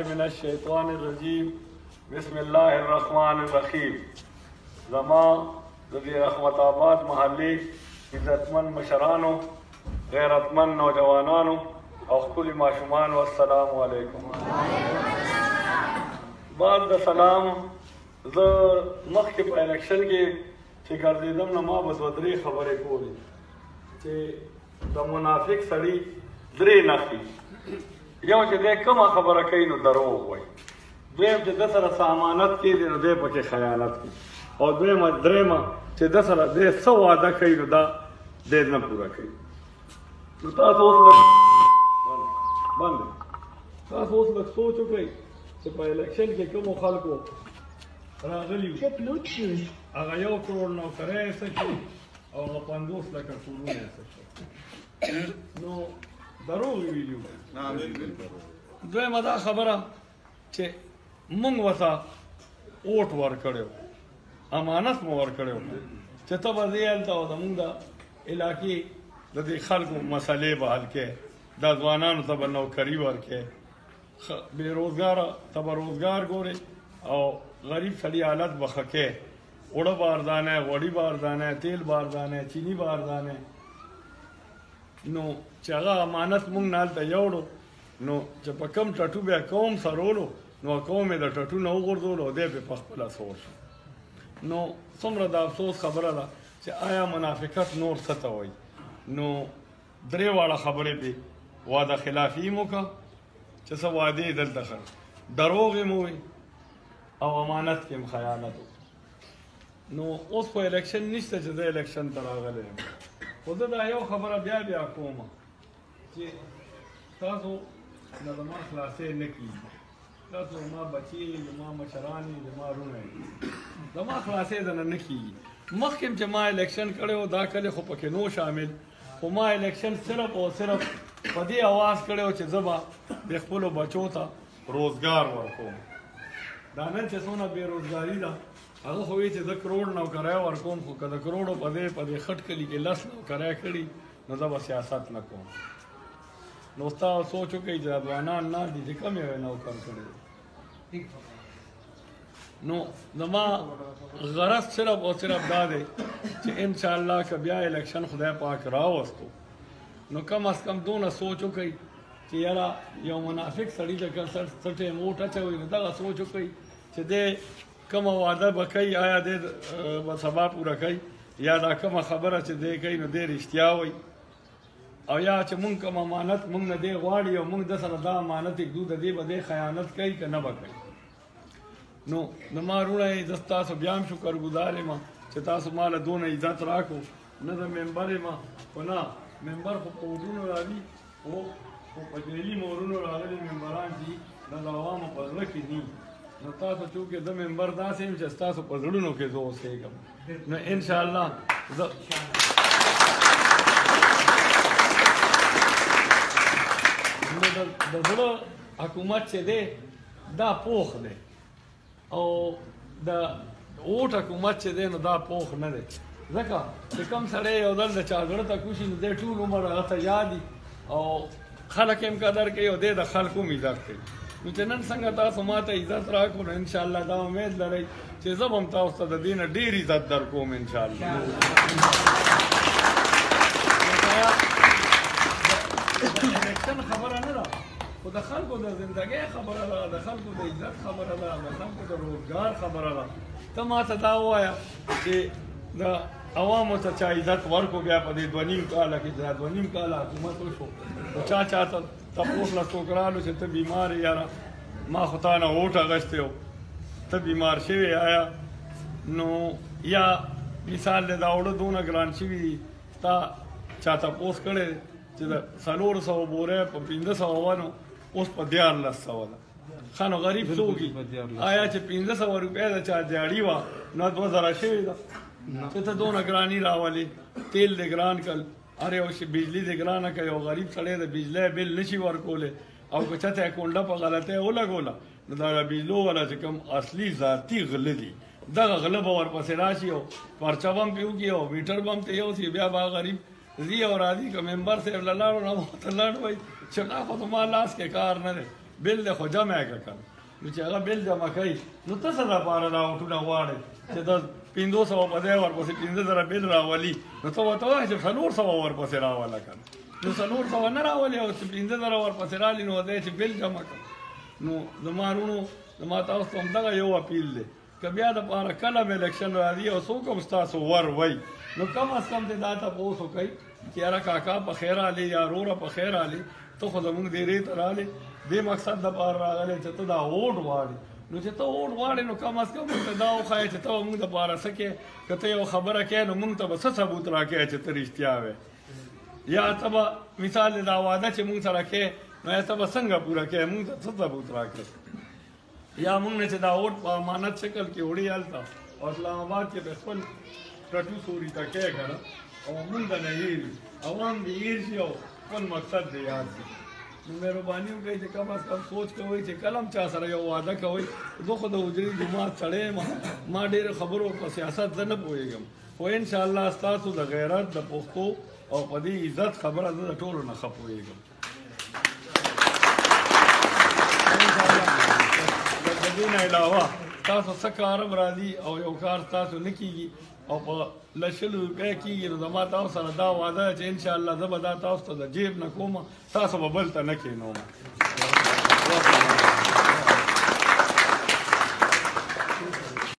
من الشیطان الرجیم بسم الله الرحمن الرحیم. زما د دې رحمت آباد محلې عزتمن مشرانو، غیرتمن نوجوانانو او ښکلي ماشومانو، السلام علیکم. بعد د سلام زه مخکې په الیکشن کې چې ګرځېدم نو ما به دوه درې خبرې کولې چې د منافق سړي درې نښې: یو چې دی کومه خبره کوي نو دروغ وایي، دویم چې ده سره څه امانت کېږي نو دی پکې خیانت کوي، او درېیمه چې ده سره دی څه وعده کوي نو دا دی نه پوره کوي. نو تاسو اوس لږ سوچ وکړئ چې په الیکشن کې کومو خلکو راغلي وو، هغه 1 کروڑ نوکرۍ یې څه شي او هغه 50 لکه کورونه یې څه شي. نو دروغ یې ویلي وو. دویمه دا خبره چې موږ ورته اوټ ورکړی وو، امانت مو ورکړی وو چې ته به ځې هلته او زموږ د علاقې د دې خلکو مسلې به حل کړې، دا ځوانانو ته به نوکري ورکړې، بېروزګاره ته به روزګار ګورې او غریب سړي حالت به ښه کړې، اوړه به ارزانه، غوړي به ارزانه، تیل به ارزانه، چیني به ارزانه. نو چې هغه امانت موږ نه هلته یوړو نو چې په کم ټټو بیا قوم سرولو نو قوم یې د ټټو نه وغورځولو او دی بې په خپله سور شو. نو څومره د افسوس خبره ده چې آیا منافقت نور څه ته وایي. نو درې واړه خبرې پې وعده خلافي مو وکړه چې څه وعدې یې دلته ښه دروغ یې مو ووایي او امانت کې هم خیانت وکړو. نو اوس خو الیکشن نشته چې زه الیکشن ته راغلی یم، خو زه دا یو خبره بیا کوم چې تاسو نه زما خلاصې نه کېږي، تاسو زما بچي یې، زما مشران یې، زما وروڼه یې، زما خلاصې درنه نه کېږي. مخکې چې ما الیکشن کړی و دا کلې خو پکې نو شامل، خو ما الیکشن صرف او صرف په دې اواز کړی و چې زه به د خپلو بچو ته روزګار ورکوم. دا نن چې څونه بېروزګاري ده هغه خو وایي چې زه کروڑ نوکرۍ ورکوم، خو که د کروڑو په دې خټ کلي کې 10 نوکرۍ کړي نو زه به سیاست نه کوم. نو تاسو سوچ وکړئ چې ځوانان نه دي چې کوم یو نوکر کړی. نو زما غرض صرف او صرف دا دی چې انشاءالله که بیا الیکشن خدای پاک راوستو نو کم از کم دونه سوچ وکړئ چې یاره یو منافق سړي ته که څه ټایم ووټ اچوي نو دغه سوچ وکړئ چې دی کومه وعده به کوي، آیا دی به سبا پوره کوي، یا دا کومه خبره چې دی کوي نو دی رښتیا وایي، او یا چې مونږ کوم امانت مونږ نه دی غواړي او مونږ د سره دا امانت ږدو د دې به دی خیانت کوي که نه به کوي. نو زما وروڼه یې زه ستاسو بیا هم شکرګزار یم چې تاسو ما له دونه عزت راکړو. نه زه ممبر یم، خو نه ممبر خو په وډونو راځي، خو په جعلي مورونو راغلي ممبران دي، دا د عوامو په زړه کې دي. نو تاسو چونکې زه ممبر داسې یم چې ستاسو په زړونو کې زه اوسېږم. نو انشاءالله زه د زړه حکومت چې دی دا پوخ دی او د اوټ حکومت چې دی نو دا پوخ نه دی، ځکه چې کوم سړی یو ځل د چا زړه ته کوشي نو دی ټول عمر هغه ته یادي او خلک یې هم قدر کوي او دی د خلکو هم عزت کوي. نو چې نن څنګه تاسو ما ته عزت راکړو نو انشاءالله دا امید لرئ چې زه به هم تاسو ته د دې نه ډېر عزت در کوم انشاءالله. الیکشن خبره نه ده، خو د خلکو د زندګۍ خبره ده، د خلکو د عزت خبره ده، د خلکو د روزګار خبره ده. ته ما ته دا ووایه چې د عوامو ته چا عزت ورکړو بیا په دې 2.5 کاله کې چې دا 2.5 کاله حکومت وشو نو چا ته تپوس له څوک راغلو چې ته بیمار یې یاره ما خو تا نه ووټ اخیستی و، ته بیمار شوی آیا نو یا مثال دی دا اوړه دونه ګران شوي دي تا چا تپوس کړی چې د 400 بورې په 1500 ونو اوس په 1400 ده. ښه نو غریب څوک آیا چې 1500 روپۍ د چا دیاړي وه نو 2000 شوې ده چې ته دونه ګراني راولې، تیل دې ګران کړ، هر یو شي بجلي دې ګرانه کړ، یو غریب سړی د بجلۍ بل نشي ورکولی او که چاته یې کونډه په غلطۍ ولګوله نو دا بجلو والا چې کوم اصلي ذاتي غله دي دغه غله به ورپسې راشي او پرچه به هم پې وکړي او میټر به هم ته یوسي، بیا به غریب ځي او راځي که ممبر صاحب له لاړو نه ورته لاړ وایي چې دا خو زما لاس کې کار نه دی، بل دی خو جمع یې کړه نو چې هغه بل جمع کوي نو ته څه دپاره راوټونه غواړې چې د 500 په ځای ورپسې 15,000 بل راولي نو ته ورته وایه چې 400 ورپسې راوله که نو 400 نه راولي او چې 15,000 ورپسې رالي نو ورته چې بل جمع کړه نو زما وروڼو زما تاسو ته همدغه یو اپیل دی که بیا دپاره کله م الیکشن راځي او څوک هم ستاسو ور وی نو کم از کم دې دا تپوس وکئ چې یاره کاکا په خیر رالې یا وروره په خیر رالې ته خو زموږ ډېرې ته رالې دې مقصد دپاره راغلی چې ته دا ووټ غواړې نو چې ته ووټ غواړې نو کم از کم موږ ته دا وښایې چې ته به موږ دپاره څه کوې که ته یو خبره کوې نو موږ ته به څه ثبوت راکوې چې ته رښتیا وې یا ته به مثال دا واده چې موږ سره کوې نو ته به څنګه پوره کوې موږ ته څه ثبوت راکړې یا موږ نه چې دا ووټ په امانت شکل کې وړي هلته او اسلام آباد کې به خپل ټټو سوري ته کوې که نه او موږ نه هېر عوام دې هېر شي او خپل مقصد دې یاد شي نو مهرباني وکړئ چې کم از کم سوچ کوئ چې کله هم چا سره یو واده کوئ زه خو د حجرې جومات سړی یم ما ډېرو خبرو په سیاست زه نه پوهېږم خو انشاءالله ستاسو د غیرت د پښتو او په دې عزت خبره زه د ټولو نه ښه پوهېږم د دې نه علاوه تاسو څه کار هم راځي او یو کار تاسو نه کېږي او په لشلو روپۍ کېږي نو زما تاسو سره دا وعده چې انشاءالله زه به دا تاسو ته د جیب نه کوم تاسو به بل ته نه کښېنوم